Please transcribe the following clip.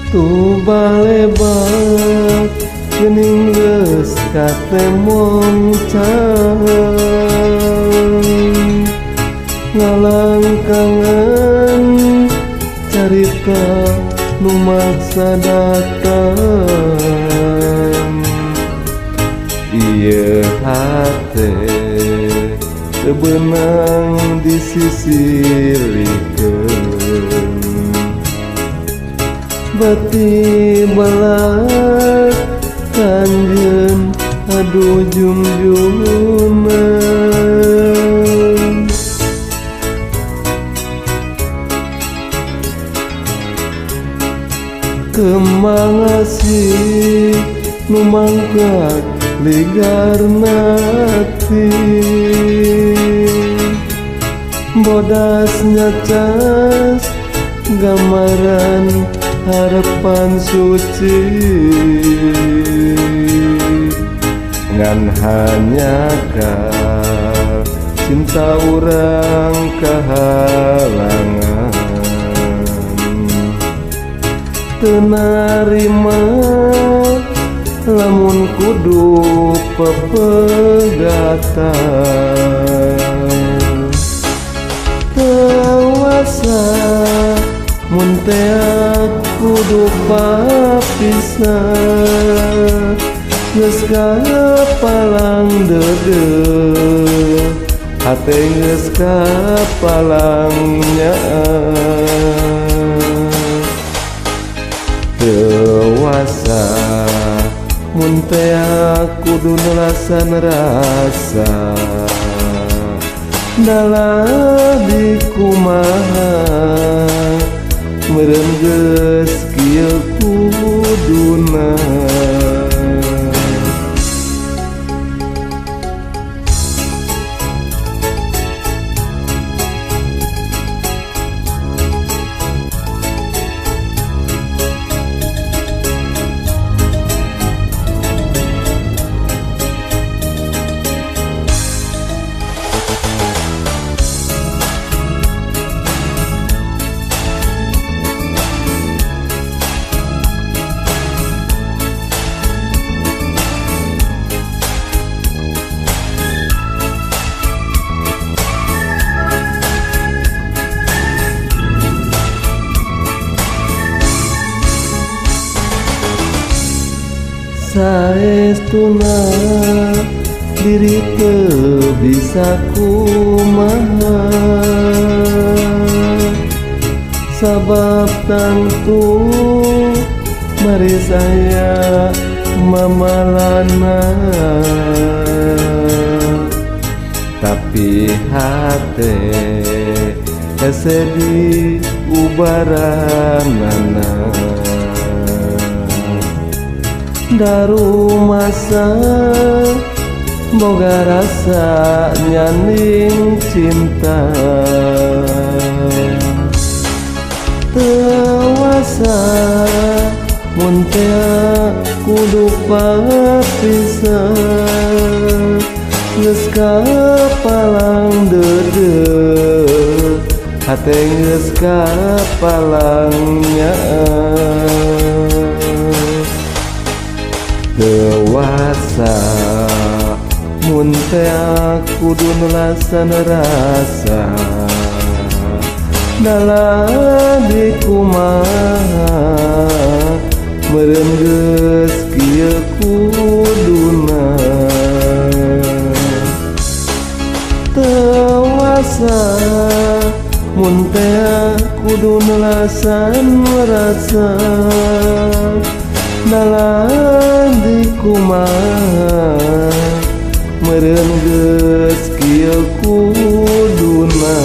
tu balebak geuning geus katemong can ngalang kangen carita nu maksa datang ieu hate teu beunang disisirikeun bati balat kanjeun aduh junjunan kemang asih nu mangkat ligarna ati bodasnya cas gambaran harapan suci ngan hanya ka cinta urang kahalangan teu narima lamun kudu pepegatan tewasa mun teh kudu papisah geus kapalang deudeuh hate geus kapalang nyaah dewasa mun teh kudu nulasan rasa dalah dikumaha meureun geus kieu kuduna saestuna diri teu bisa kumaha sabab tangtu mari saya mamalana tapi hate hese di ubaranana daru masa boga rasa nyaning cinta tewasa mun teh kudu papisah geus kapalang deudeuh hate geus kapalang nyaah dewasa mun teh kudu nulasan rasa dalah dikumaha meureun geus kieu kuduna tewasa mun teh kudu nulasan rasa dalah dikumaha meureun geus kieu kuduna